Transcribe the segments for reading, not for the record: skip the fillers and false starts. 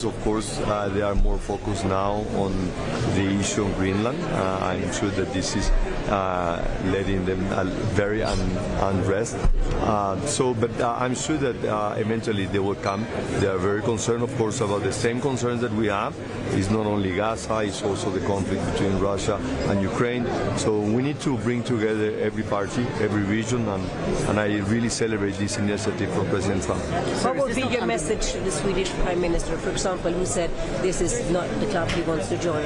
Of course, they are more focused now on the issue of Greenland. I'm sure that this is letting them very unrest. But I'm sure that eventually they will come. They are very concerned, of course, about the same concerns that we have. It's not only Gaza, it's also the conflict between Russia and Ukraine. So we need to bring together every party, every region, and I really celebrate this initiative from President Trump. What would be your message to the Swedish Prime Minister, for example, who said this is not the club he wants to join?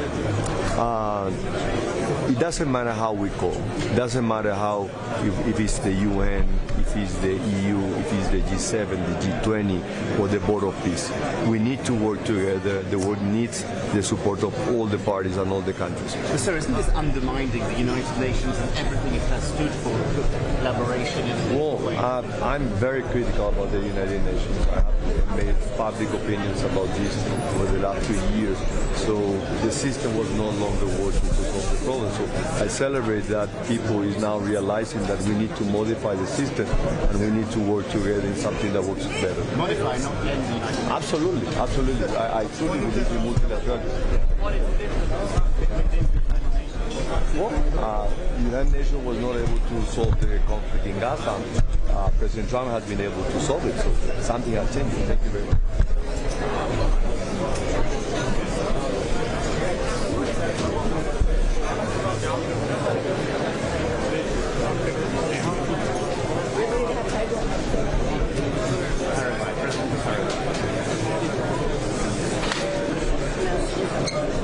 It doesn't matter how we call. It doesn't matter how, if it's the UN, if it's the EU, if it's the G7, the G20, or the Board of Peace. We need to work together. The world needs the support of all the parties and all the countries. But sir, isn't this undermining the United Nations and everything it has stood for, collaboration in I'm very critical about the United Nations. I have made public opinions about this over the last 3 years. So the system was no longer working to solve the problem. So I celebrate that people is now realizing that we need to modify the system and we need to work together in something that works better. Modify, not blend the United Nations. Absolutely, absolutely. I truly believe in multilateralism. The United Nations was not able to solve the conflict in Gaza. President Trump has been able to solve it, so something has changed. Thank you very much.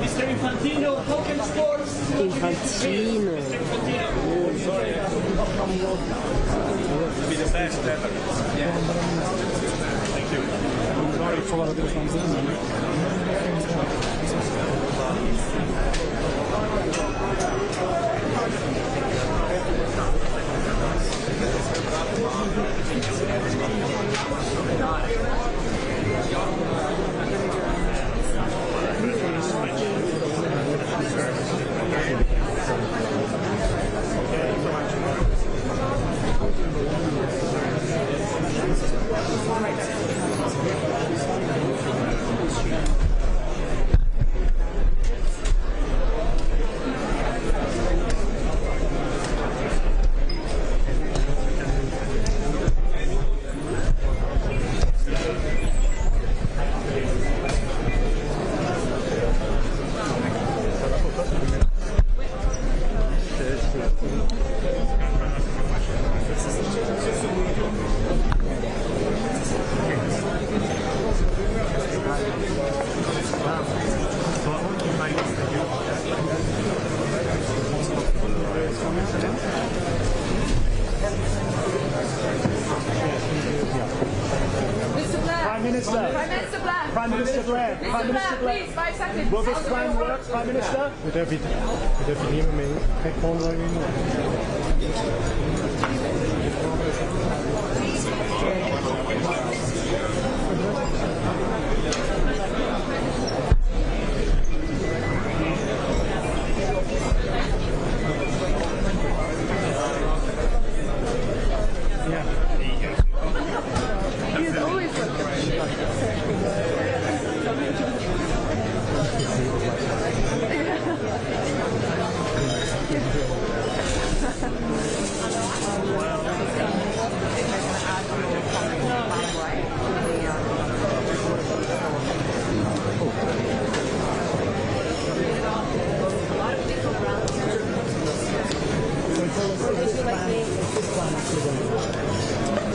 Mr. Infantino, how can sports? Infantino. Be the best ever. Yeah. Thank you. Sorry for the Prime Minister Blair, please, 5 seconds. Will this plan work, Prime Minister? We definitely make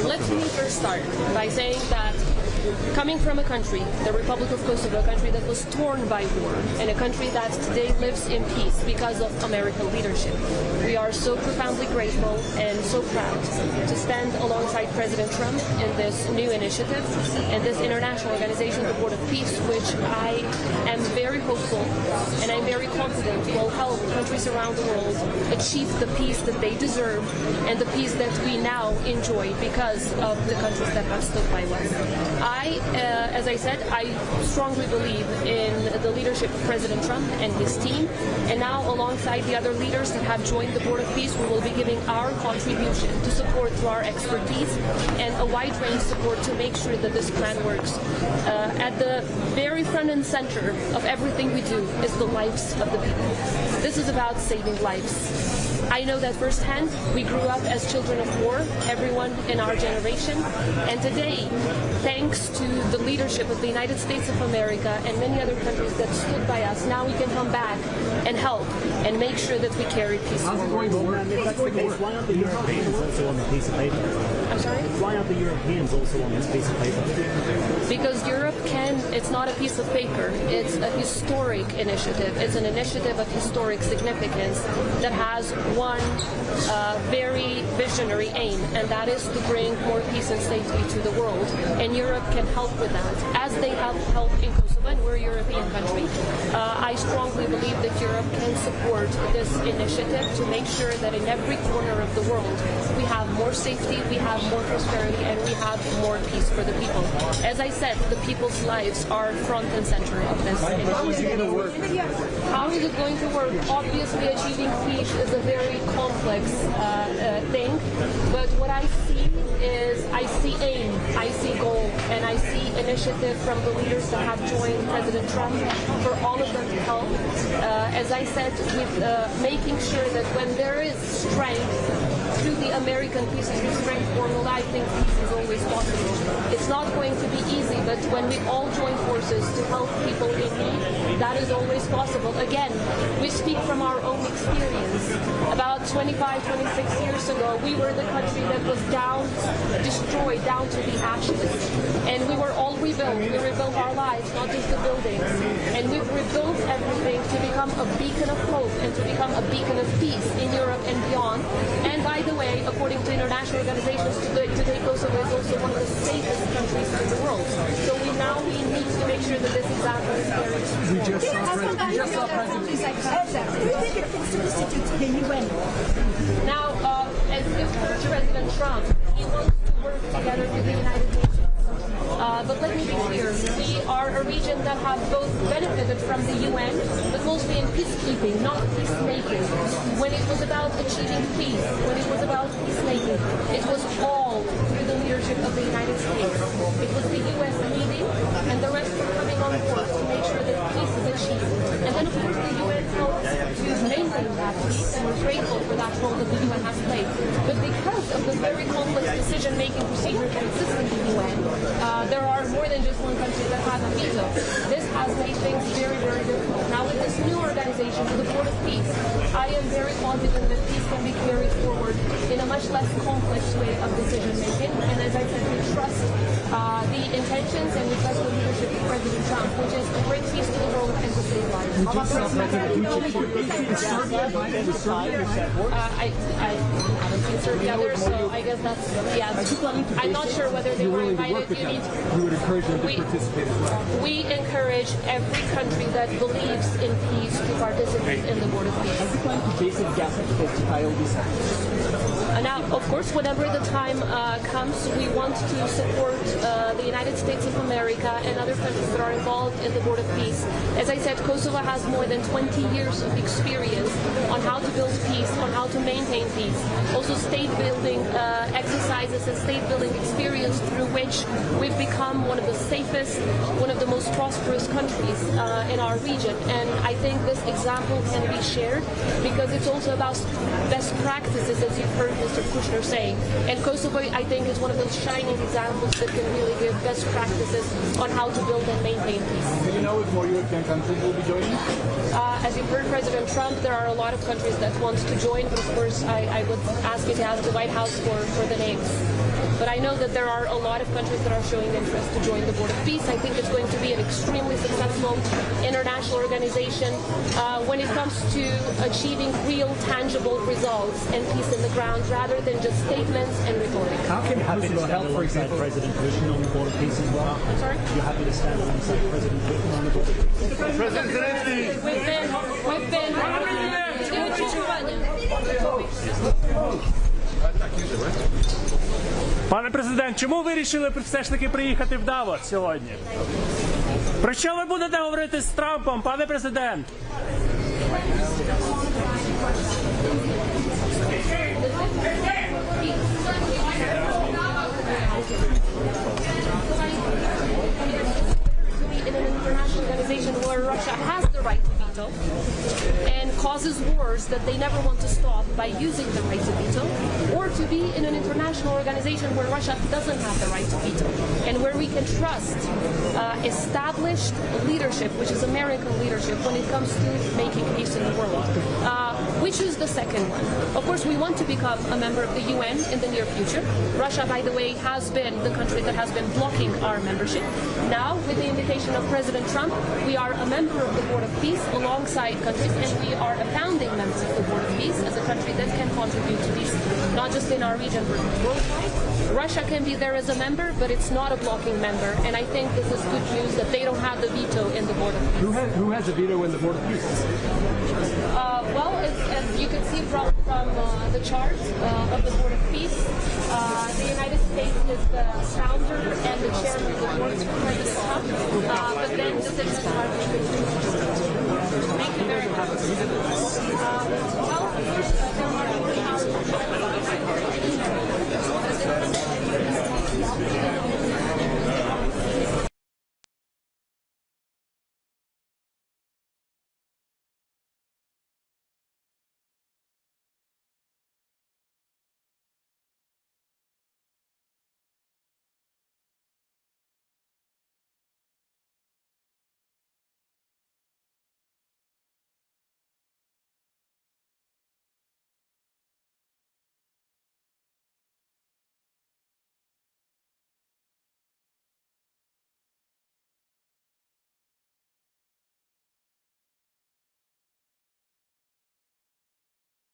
Let me first start by saying that coming from a country, the Republic of Kosovo, a country that was torn by war, and a country that today lives in peace because of American leadership, we are so profoundly grateful and so proud to stand alongside President Trump in this new initiative and this international organization, the Board of Peace, which I am very hopeful and I'm very confident will help countries around the world achieve the peace that they deserve and the peace that we now enjoy because of the countries that have stood by us. I as I said, I strongly believe in the leadership of President Trump and his team. And now, alongside the other leaders that have joined the Board of Peace, we will be giving our contribution to support through our expertise and a wide range support to make sure that this plan works. At the very front and center of everything we do is the lives of the people. This is about saving lives. I know that firsthand. We grew up as children of war, everyone in our generation. And today, thanks to the leadership of the United States of America and many other countries that stood by us, now we can come back and help and make sure that we carry peace forward. If that's the case, why aren't the Europeans also on the piece of paper? I'm sorry? Why aren't the Europeans also on this piece of paper? Because Europe it's not a piece of paper, it's a historic initiative. It's an initiative of historic significance that has one very visionary aim, and that is to bring more peace and safety to the world. And Europe can help with that, as they have helped in Kosovo, and we're a European country. I strongly believe that Europe can support this initiative to make sure that in every corner of the world we have more safety, we have more prosperity, and we have more peace for the people. As I said, the people's lives are front and center of this initiative. How is it going to work? How is it going to work? Obviously, achieving peace is a very complex thing, but what I see is I see aim, I see goal, and I see initiative from the leaders that have joined President Trump for all of them to help. As I said, with making sure that when there is strength through the American Peace Through Strength formula, I think peace is always possible. It's not going to be easy, but when we all join forces to help people in need, that is always possible. Again, we speak from our own experience. About 25, 26 years ago, we were the country that was destroyed down to the ashes. And we were all rebuilt. We rebuilt our lives, not just the buildings. And we've rebuilt everything to become a beacon of hope and to become a beacon of peace in Europe and beyond. And by the way, according to international organizations, today Kosovo is also one of the safest countries in the world. So we need to make sure that this example is very strong. We just saw President. Do you think it fits the UN? Now, as President Trump, he wants to work together with the United Nations. But let me be clear, we are a region that have both benefited from the UN, but mostly in peacekeeping, not peacemaking. When it was about achieving peace, when it was about peacemaking, it was all through the leadership of the United States. It was the US leading, and the rest were coming on board to make sure that peace is achieved. And then, of course, the UN helped to maintain that peace, and we're grateful for that role that the UN has played. But because of the very complex decision-making procedure that exists in the UN, there are more than just one country that has a veto. This has made things very, very difficult. Now with this new organization, the Board of Peace, I am very confident that peace can be carried forward in a much less complex way of decision-making. And as I said, we trust the intentions and we trust the leadership of President Trump, which is to bring peace to the world and to save lives. I haven't seen Serbia there, so I guess that's, yeah. I'm not sure whether they were invited. You would encourage them to participate as well. We encourage every country that believes in peace to participate in the Board of Peace. Has the plan to basic gas Now, of course, whenever the time comes, we want to support the United States of America and other countries that are involved in the Board of Peace. As I said, Kosovo has more than 20 years of experience on how to build peace, on how to maintain peace. Also state-building exercises and state-building experience through which we've become one of the safest, one of the most prosperous countries in our region. And I think this example can be shared because it's also about best practices, as you've heard Mr. Kushner saying. And Kosovo, I think, is one of those shining examples that can really give best practices on how to build and maintain peace. Do you know if more European countries will be joining? As you've heard President Trump, there are a lot of countries that want to join, but of course I would ask you to ask the White House for the names. But I know that there are a lot of countries that are showing interest to join the Board of Peace. I think it's going to be an extremely successful international organization when it comes to achieving real, tangible results and peace in the ground rather than just statements and rhetoric. How can Kosovo help, for example, President Putin on the Board of Peace as well? I'm sorry? You're happy to stand alongside President Putin on the Board of Peace? President Zelensky! We've been Пане президент, чому ви вирішили все ж таки приїхати в Давос сьогодні? Про що ви будете говорити з Трампом, пане президент? In an international organization where Russia has the right to veto and causes wars that they never want to stop by using the right to veto, or to be in an international organization where Russia doesn't have the right to veto and where we can trust established leadership, which is American leadership, when it comes to making peace in the world. We choose the second one. Of course, we want to become a member of the UN in the near future. Russia, by the way, has been the country that has been blocking our membership. Now, with the invitation of President Trump, we are a member of the Board of Peace alongside countries, and we are a founding member of the Board of Peace as a country that can contribute to peace, not just in our region, but worldwide. Russia can be there as a member, but it's not a blocking member, and I think this is good news that they don't have the veto in the Board of Peace. Who has a veto in the Board of Peace? Well, as you can see from the chart of the Board of Peace, the United States is the founder and the chairman of the board, President Trump, but then the citizens are... Thank you very much.